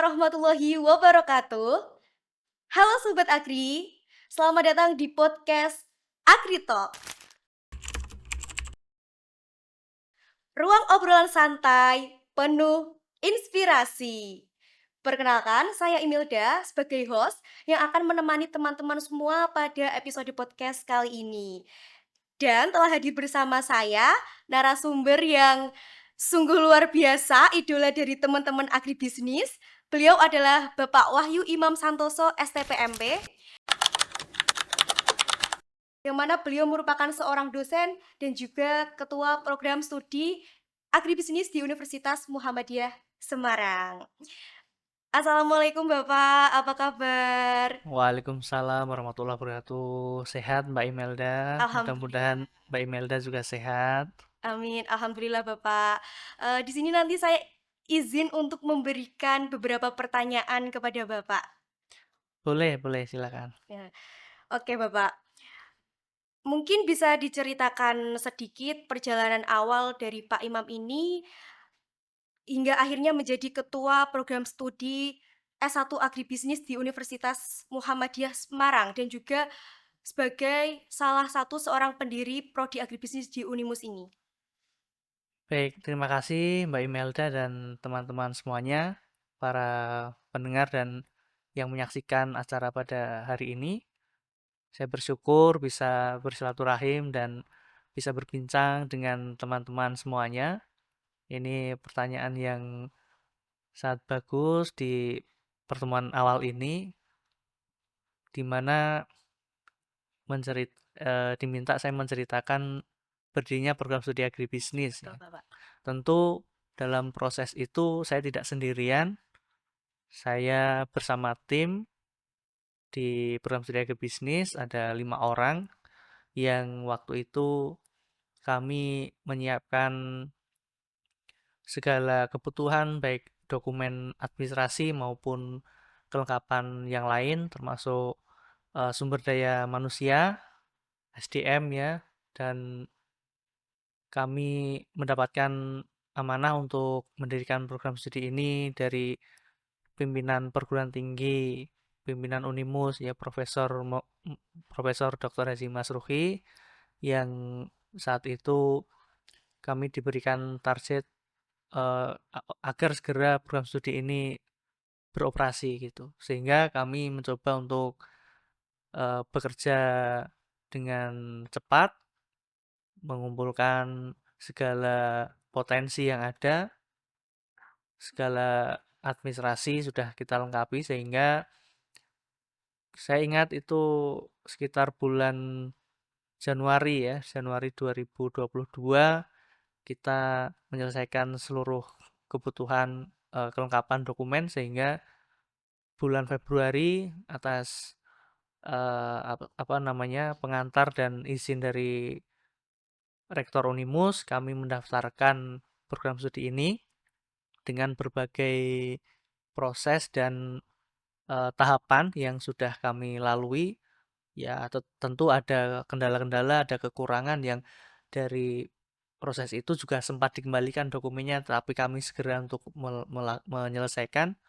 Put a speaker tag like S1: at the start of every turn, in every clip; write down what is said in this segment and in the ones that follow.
S1: warahmatullahi wabarakatuh. Halo Sobat Agri, selamat datang di podcast Agri Talk, ruang obrolan santai penuh inspirasi. Perkenalkan, saya Imilda sebagai host yang akan menemani teman-teman semua pada episode podcast kali ini. Dan telah hadir bersama saya, narasumber yang sungguh luar biasa, idola dari teman-teman agribisnis. Beliau adalah Bapak Wahyu Imam Santoso, STPMP, yang mana beliau merupakan seorang dosen dan juga ketua program studi agribisnis di Universitas Muhammadiyah Semarang. Assalamualaikum Bapak, apa kabar?
S2: Waalaikumsalam warahmatullahi wabarakatuh. Sehat Mbak Imelda.
S1: Alhamdulillah.
S2: Mudah-mudahan Mbak Imelda juga sehat.
S1: Amin, alhamdulillah Bapak. Di sini nanti saya izin untuk memberikan beberapa pertanyaan kepada Bapak.
S2: Boleh, boleh, silakan.
S1: Ya. Oke Bapak, mungkin bisa diceritakan sedikit perjalanan awal dari Pak Imam ini hingga akhirnya menjadi ketua program studi S1 Agribisnis di Universitas Muhammadiyah Semarang dan juga sebagai salah satu seorang pendiri prodi agribisnis di Unimus ini.
S2: Baik, terima kasih Mbak Imelda dan teman-teman semuanya, para pendengar dan yang menyaksikan acara pada hari ini. Saya bersyukur bisa bersilaturahim dan bisa berbincang dengan teman-teman semuanya. Ini pertanyaan yang sangat bagus di pertemuan awal ini, di mana diminta saya menceritakan berdirinya program studi agribisnis
S1: Betul
S2: ya.
S1: Bapak.
S2: Tentu dalam proses itu saya tidak sendirian, saya bersama tim di program studi agribisnis ada 5 orang yang waktu itu kami menyiapkan segala kebutuhan baik dokumen administrasi maupun kelengkapan yang lain termasuk sumber daya manusia, SDM ya, dan kami mendapatkan amanah untuk mendirikan program studi ini dari pimpinan perguruan tinggi, pimpinan Unimus ya Profesor Dr. Haji Masruhi yang saat itu kami diberikan target agar segera program studi ini beroperasi gitu. Sehingga kami mencoba untuk bekerja dengan cepat, mengumpulkan segala potensi yang ada, segala administrasi sudah kita lengkapi sehingga saya ingat itu sekitar bulan Januari ya, Januari 2022 kita menyelesaikan seluruh kebutuhan kelengkapan dokumen sehingga bulan Februari atas apa namanya pengantar dan izin dari Rektor Unimus kami mendaftarkan program studi ini dengan berbagai proses dan tahapan yang sudah kami lalui. Ya, tentu ada kendala-kendala, ada kekurangan yang dari proses itu juga sempat dikembalikan dokumennya, tapi kami segera untuk menyelesaikan.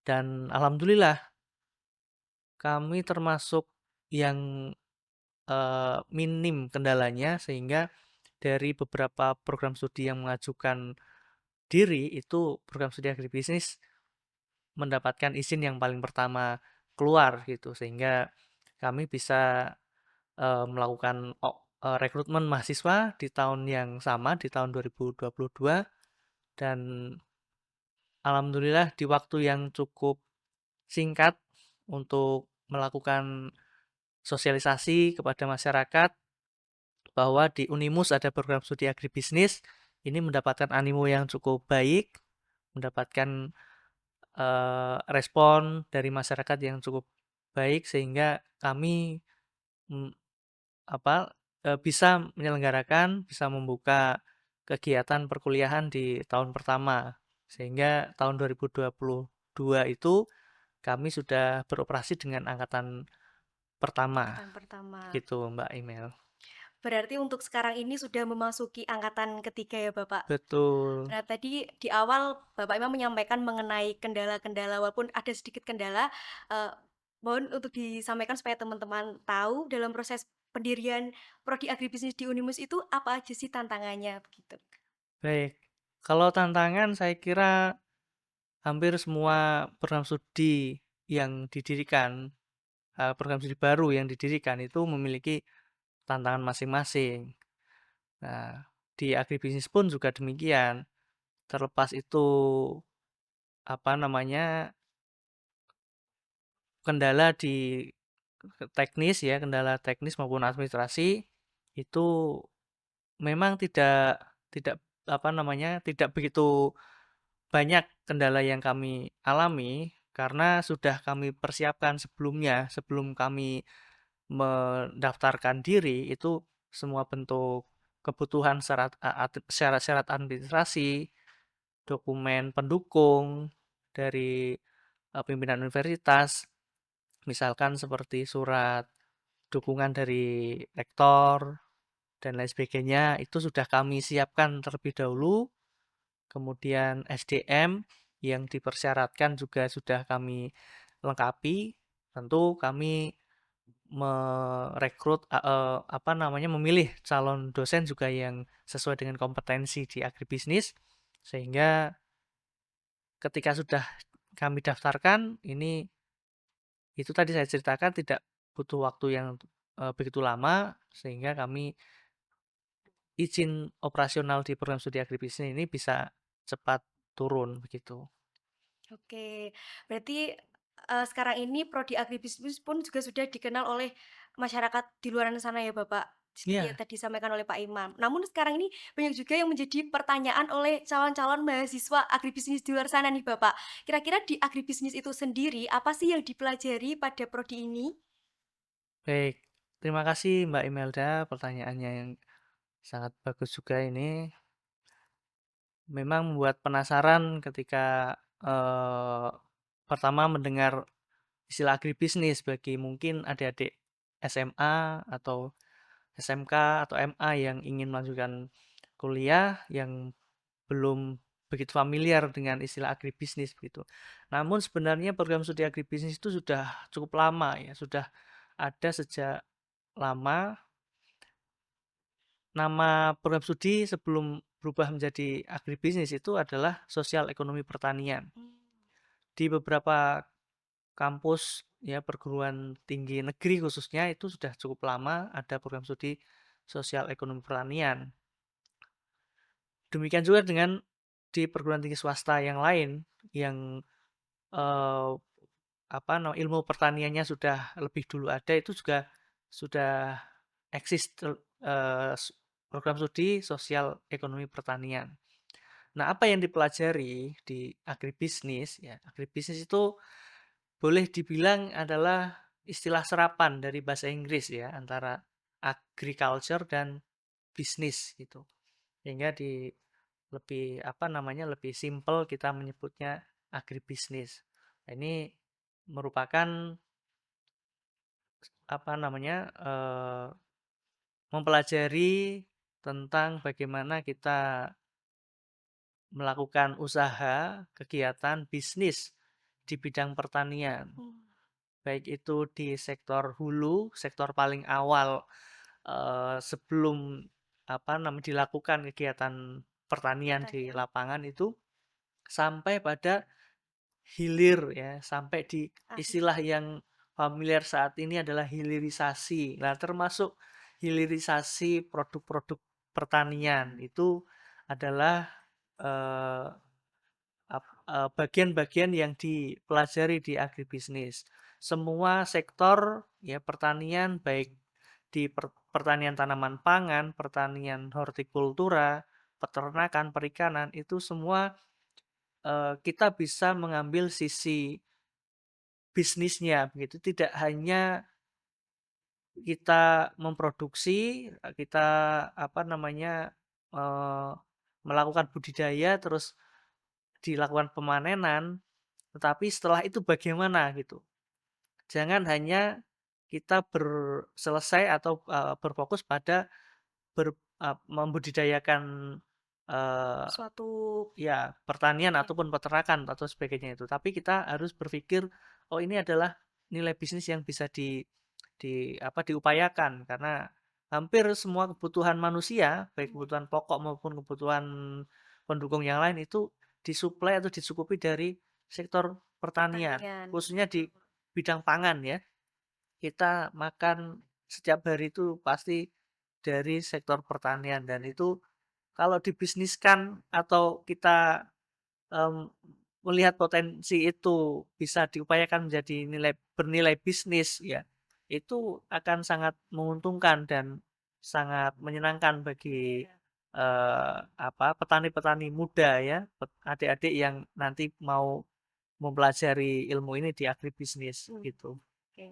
S2: Dan alhamdulillah kami termasuk yang minim kendalanya, sehingga dari beberapa program studi yang mengajukan diri, itu program studi agribisnis mendapatkan izin yang paling pertama keluar gitu, sehingga kami bisa melakukan rekrutmen mahasiswa di tahun yang sama, di tahun 2022, dan alhamdulillah di waktu yang cukup singkat untuk melakukan sosialisasi kepada masyarakat bahwa di Unimus ada program studi agribisnis, ini mendapatkan animo yang cukup baik, mendapatkan respon dari masyarakat yang cukup baik sehingga kami mm, bisa menyelenggarakan, bisa membuka kegiatan perkuliahan di tahun pertama. Sehingga tahun 2022 itu kami sudah beroperasi dengan angkatan pertama.
S1: Angkatan pertama.
S2: Gitu, Mbak Email.
S1: Berarti untuk sekarang ini sudah memasuki angkatan ketiga ya, Bapak?
S2: Betul.
S1: Nah, tadi di awal Bapak Imam menyampaikan mengenai kendala-kendala, walaupun ada sedikit kendala, eee, mohon untuk disampaikan supaya teman-teman tahu dalam proses pendirian prodi agribisnis di Unimus itu apa aja sih tantangannya, begitu?
S2: Baik, kalau tantangan saya kira hampir semua program studi yang didirikan, program studi baru yang didirikan itu memiliki tantangan masing-masing. Nah, di agribisnis pun juga demikian. Terlepas itu, apa namanya, kendala di teknis ya, kendala teknis maupun administrasi, itu memang tidak, apa namanya, tidak begitu banyak kendala yang kami alami, karena sudah kami persiapkan sebelumnya, sebelum kami mendaftarkan diri, itu semua bentuk kebutuhan syarat-syarat administrasi, dokumen pendukung dari, pimpinan universitas, misalkan seperti surat dukungan dari rektor dan lain sebagainya, itu sudah kami siapkan terlebih dahulu. Kemudian SDM yang dipersyaratkan juga sudah kami lengkapi. Tentu kami apa namanya, memilih calon dosen juga yang sesuai dengan kompetensi di agribisnis, sehingga ketika sudah kami daftarkan, itu tadi saya ceritakan tidak butuh waktu yang, begitu lama, sehingga kami izin operasional di program studi agribisnis ini bisa cepat turun, begitu.
S1: Oke, berarti, sekarang ini prodi agribisnis pun juga sudah dikenal oleh masyarakat di luaran sana ya, Bapak? Seperti yang
S2: Iya,
S1: tadi disampaikan oleh Pak Imam. Namun sekarang ini banyak juga yang menjadi pertanyaan oleh calon-calon mahasiswa agribisnis di luar sana nih, Bapak. Kira-kira di agribisnis itu sendiri, apa sih yang dipelajari pada prodi ini?
S2: baik. Terima kasih Mbak Imelda, pertanyaannya yang sangat bagus juga ini. Memang membuat penasaran ketika, pertama mendengar istilah agribisnis bagi mungkin adik-adik SMA atau SMK atau MA yang ingin melanjutkan kuliah, yang belum begitu familiar dengan istilah agribisnis begitu. Namun sebenarnya program studi agribisnis itu sudah cukup lama ya, sudah ada sejak lama. Nama program studi sebelum berubah menjadi agribisnis itu adalah sosial ekonomi pertanian.
S1: Mmm,
S2: Di beberapa kampus ya perguruan tinggi negeri khususnya itu sudah cukup lama ada program studi sosial ekonomi pertanian. Demikian juga dengan di perguruan tinggi swasta yang lain yang eh, ilmu pertaniannya sudah lebih dulu ada, itu juga sudah eksis program studi sosial ekonomi pertanian. Nah, apa yang dipelajari di agribisnis ya? Agribisnis itu boleh dibilang adalah istilah serapan dari bahasa Inggris ya, antara agriculture dan bisnis gitu. Sehingga lebih apa namanya, lebih simpel kita menyebutnya agribisnis. Nah, ini merupakan apa namanya, mempelajari tentang bagaimana kita melakukan usaha, kegiatan bisnis di bidang pertanian.
S1: mmm,
S2: Baik itu di sektor hulu, sektor paling awal, sebelum dilakukan kegiatan pertanian di
S1: pertanian,
S2: lapangan itu, sampai pada hilir ya, sampai di
S1: akhir.
S2: istilah yang familiar saat ini adalah hilirisasi. Nah, termasuk hilirisasi produk-produk pertanian itu adalah eh, bagian-bagian yang dipelajari di agribisnis. Semua sektor ya pertanian, baik di pertanian tanaman pangan, pertanian hortikultura, peternakan, perikanan, itu semua kita bisa mengambil sisi bisnisnya begitu. Tidak hanya kita memproduksi, kita apa namanya, eee, melakukan budidaya terus dilakukan pemanenan, tetapi setelah itu bagaimana gitu. Jangan hanya kita selesai atau berfokus pada membudidayakan eh,
S1: Suatu
S2: ya pertanian
S1: ya,
S2: ataupun peternakan atau sebagainya itu. Tapi kita harus berpikir, oh ini adalah nilai bisnis yang bisa diupayakan karena hampir semua kebutuhan manusia, baik kebutuhan pokok maupun kebutuhan pendukung yang lain itu disuplai atau dicukupi dari sektor pertanian,
S1: pertanian.
S2: khususnya di bidang pangan ya. Kita makan setiap hari itu pasti dari sektor pertanian dan itu kalau dibisniskan atau kita em, melihat potensi itu bisa diupayakan menjadi bernilai bisnis ya, itu akan sangat menguntungkan dan sangat menyenangkan bagi petani-petani muda ya, adik-adik yang nanti mau mempelajari ilmu ini di agribisnis
S1: Hmm.
S2: gitu.
S1: Oke.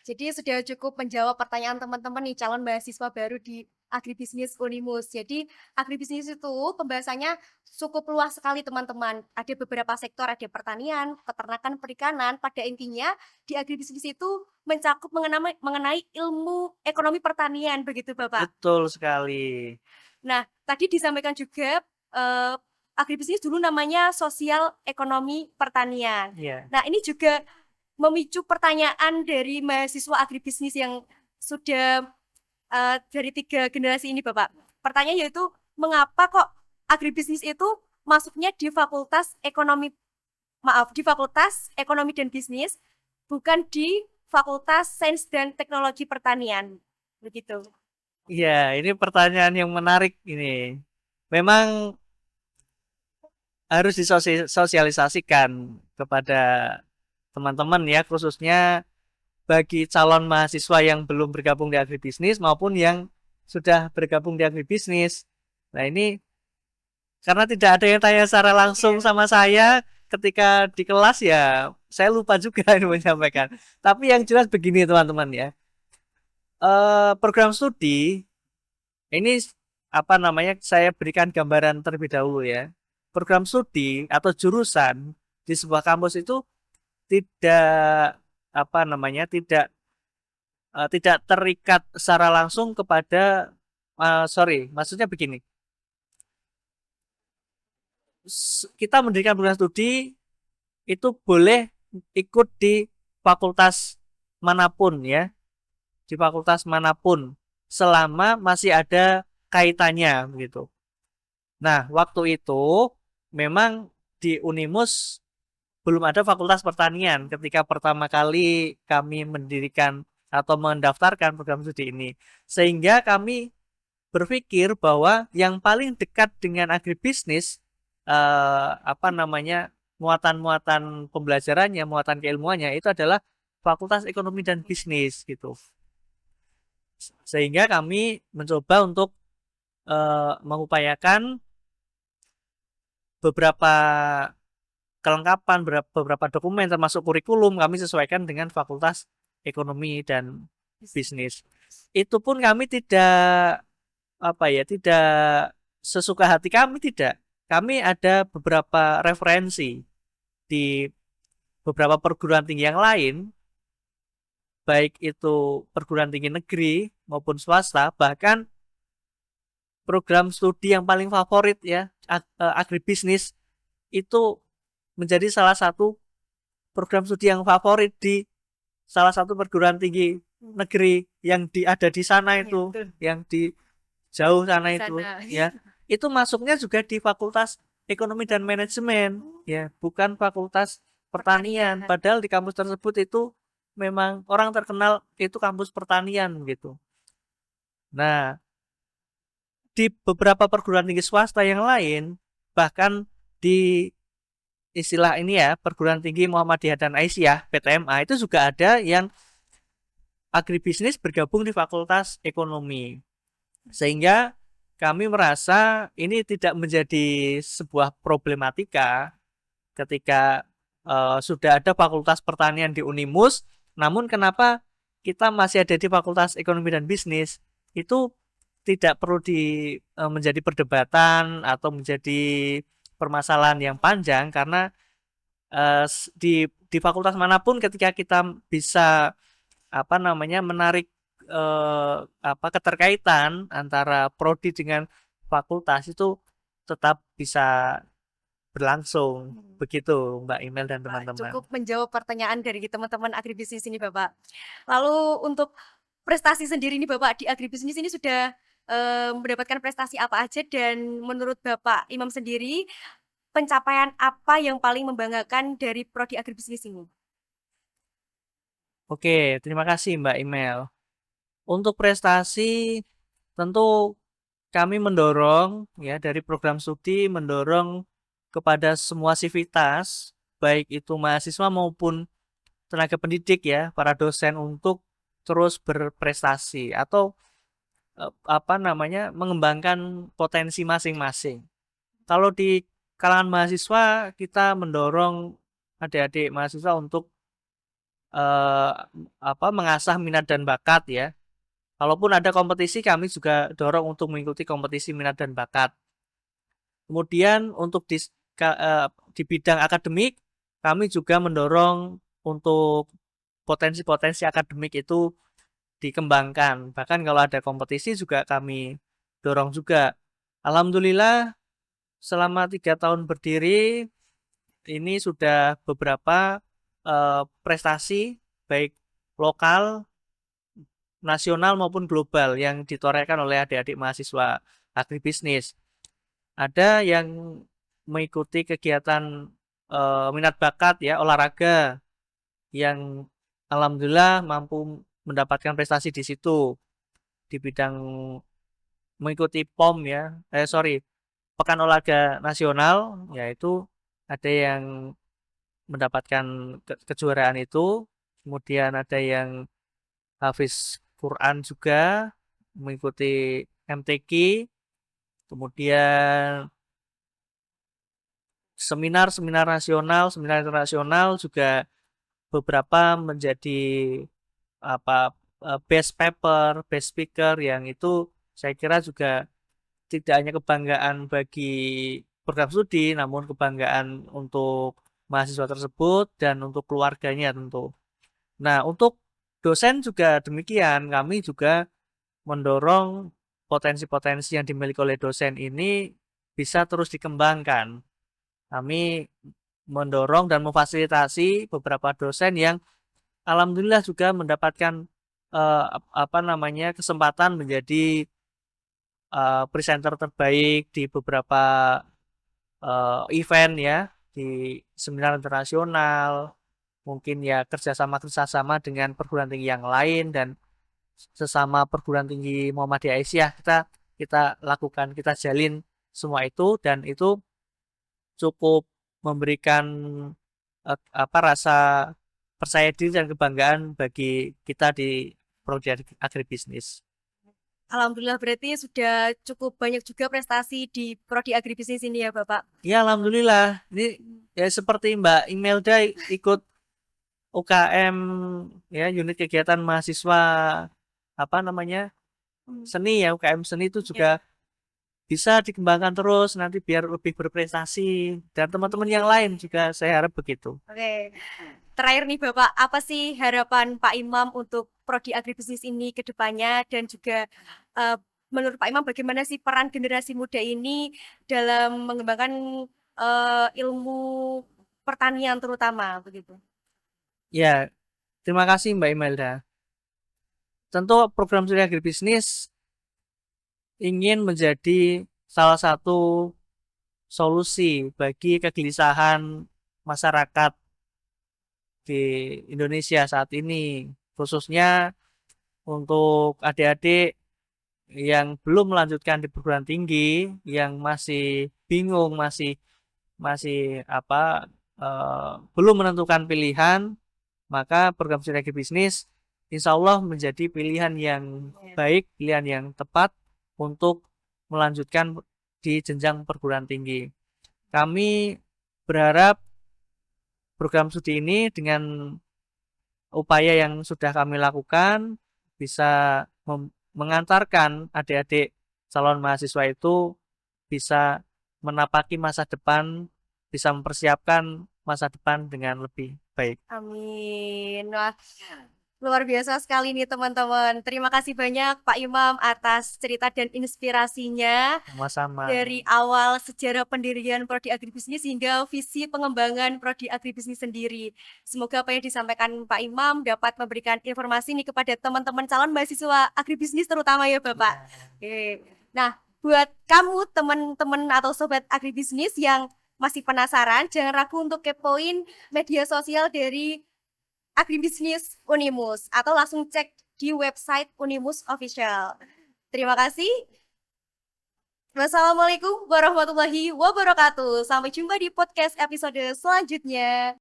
S1: Jadi sudah cukup menjawab pertanyaan teman-teman nih calon mahasiswa baru di Agribisnis Unimus. Jadi agribisnis itu pembahasannya cukup luas sekali teman-teman. Ada beberapa sektor, ada pertanian, peternakan, perikanan. Pada intinya di agribisnis itu mencakup mengenai ilmu ekonomi pertanian, begitu Bapak.
S2: Betul sekali.
S1: Nah, tadi disampaikan juga agribisnis dulu namanya sosial ekonomi pertanian.
S2: Iya.
S1: Nah, ini juga memicu pertanyaan dari mahasiswa agribisnis yang sudah dari 3 generasi ini, Bapak. Pertanyaan yaitu, mengapa kok agribisnis itu masuknya di di Fakultas Ekonomi dan Bisnis, bukan di Fakultas Sains dan Teknologi Pertanian, begitu.
S2: Iya, ini pertanyaan yang menarik ini. Memang harus disosialisasikan kepada teman-teman ya, khususnya bagi calon mahasiswa yang belum bergabung di agribisnis maupun yang sudah bergabung di agribisnis. Nah, ini karena tidak ada yang tanya secara langsung sama saya ketika di kelas ya, saya lupa juga ini menyampaikan. Tapi yang jelas begini teman-teman ya. Program studi ini saya berikan gambaran terlebih dahulu ya. Program studi atau jurusan di sebuah kampus itu tidak tidak terikat secara langsung kepada maksudnya begini. Kita mendirikan program studi itu boleh ikut di fakultas manapun ya, di fakultas manapun selama masih ada kaitannya begitu. Nah, waktu itu memang di Unimus belum ada fakultas pertanian ketika pertama kali kami mendirikan atau mendaftarkan program studi ini. Sehingga kami berpikir bahwa yang paling dekat dengan agribisnis muatan-muatan pembelajarannya, muatan keilmuannya itu adalah Fakultas Ekonomi dan Bisnis gitu. Sehingga kami mencoba untuk mengupayakan beberapa kelengkapan, beberapa dokumen termasuk kurikulum kami sesuaikan dengan Fakultas Ekonomi dan Bisnis. Itu pun kami tidak tidak sesuka hati kami, tidak. Kami ada beberapa referensi di beberapa perguruan tinggi yang lain, baik itu perguruan tinggi negeri maupun swasta, bahkan program studi yang paling favorit ya, agribisnis itu menjadi salah satu program studi yang favorit di salah satu perguruan tinggi negeri yang ada di sana itu, yang di jauh sana itu, ya. Itu masuknya juga di Fakultas Ekonomi dan Manajemen, ya, bukan Fakultas Pertanian. Padahal di kampus tersebut itu memang orang terkenal itu kampus pertanian gitu. Nah, di beberapa perguruan tinggi swasta yang lain, bahkan di istilah ini ya, perguruan tinggi Muhammadiyah dan Aisyah, PTMA, itu juga ada yang agribisnis bergabung di Fakultas Ekonomi. Sehingga kami merasa ini tidak menjadi sebuah problematika ketika sudah ada Fakultas Pertanian di Unimus, namun kenapa kita masih ada di Fakultas Ekonomi dan Bisnis, itu tidak perlu menjadi perdebatan atau menjadi permasalahan yang panjang karena di fakultas manapun ketika kita bisa menarik keterkaitan antara prodi dengan fakultas itu tetap bisa berlangsung. Begitu Mbak Email dan
S1: Wah,
S2: teman-teman.
S1: cukup menjawab pertanyaan dari teman-teman agribisnis ini, Bapak. Lalu untuk prestasi sendiri nih, Bapak, di agribisnis ini sudah mendapatkan prestasi apa aja dan menurut Bapak Imam sendiri, pencapaian apa yang paling membanggakan dari prodi agribisnis ini?
S2: Oke, terima kasih Mbak Email. Untuk prestasi tentu kami mendorong ya dari program studi mendorong kepada semua sivitas baik itu mahasiswa maupun tenaga pendidik ya, para dosen untuk terus berprestasi atau mengembangkan potensi masing-masing. Kalau di kalangan mahasiswa kita mendorong adik-adik mahasiswa untuk eh, mengasah minat dan bakat ya. Kalaupun ada kompetisi, kami juga dorong untuk mengikuti kompetisi minat dan bakat. Kemudian untuk di bidang akademik, kami juga mendorong untuk potensi-potensi akademik itu dikembangkan. Bahkan kalau ada kompetisi juga kami dorong juga. Alhamdulillah selama 3 tahun berdiri ini sudah beberapa prestasi baik lokal, nasional maupun global yang ditorehkan oleh adik-adik mahasiswa agribisnis. Ada yang mengikuti kegiatan minat bakat ya olahraga yang alhamdulillah mampu mendapatkan prestasi di situ di bidang mengikuti POM ya. Pekan Olahraga Nasional yaitu ada yang mendapatkan kejuaraan itu, kemudian ada yang hafiz Quran juga mengikuti MTQ, kemudian seminar internasional juga beberapa menjadi best paper, best speaker yang itu saya kira juga tidak hanya kebanggaan bagi program studi, namun kebanggaan untuk mahasiswa tersebut dan untuk keluarganya tentu. Nah, untuk dosen juga demikian, kami juga mendorong potensi-potensi yang dimiliki oleh dosen ini bisa terus dikembangkan. Kami mendorong dan memfasilitasi beberapa dosen yang alhamdulillah juga mendapatkan kesempatan menjadi presenter terbaik di beberapa event ya di seminar internasional, mungkin ya kerjasama dengan perguruan tinggi yang lain dan sesama perguruan tinggi Muhammadiyah Aisyah kita lakukan, kita jalin semua itu dan itu cukup memberikan rasa percaya diri dan kebanggaan bagi kita di prodi agribisnis.
S1: Alhamdulillah berarti sudah cukup banyak juga prestasi di prodi agribisnis ini ya, Bapak.
S2: Ya, alhamdulillah. Ini ya seperti Mbak Imelda ikut UKM ya unit kegiatan mahasiswa seni ya UKM seni itu juga bisa dikembangkan terus nanti biar lebih berprestasi dan teman-teman yang lain juga saya harap begitu.
S1: Oke. Terakhir nih Bapak, apa sih harapan Pak Imam untuk prodi agribisnis ini ke depannya dan juga eh, menurut Pak Imam bagaimana sih peran generasi muda ini dalam mengembangkan ilmu pertanian terutama begitu.
S2: Ya, terima kasih Mbak Imelda. Tentu program studi agribisnis ingin menjadi salah satu solusi bagi kegelisahan masyarakat di Indonesia saat ini, khususnya untuk adik-adik yang belum melanjutkan di perguruan tinggi, yang masih bingung, masih masih belum menentukan pilihan, maka program studi bisnis insya Allah menjadi pilihan yang baik, pilihan yang tepat untuk melanjutkan di jenjang perguruan tinggi. Kami berharap program studi ini dengan upaya yang sudah kami lakukan bisa mengantarkan adik-adik calon mahasiswa itu bisa menapaki masa depan, bisa mempersiapkan masa depan dengan lebih baik.
S1: Amin. Wah, Luar biasa sekali nih teman-teman. Terima kasih banyak Pak Imam atas cerita dan inspirasinya
S2: Sama-sama.
S1: dari awal sejarah pendirian Prodi Agribisnis hingga visi pengembangan Prodi Agribisnis sendiri. Semoga apa yang disampaikan Pak Imam dapat memberikan informasi nih kepada teman-teman calon mahasiswa agribisnis terutama ya Bapak. Oke. Nah, buat kamu teman-teman atau sobat agribisnis yang masih penasaran, jangan ragu untuk kepoin media sosial dari agribisnis Unimus atau langsung cek di website Unimus Official. Terima kasih. Wassalamualaikum warahmatullahi wabarakatuh. Sampai jumpa di podcast episode selanjutnya.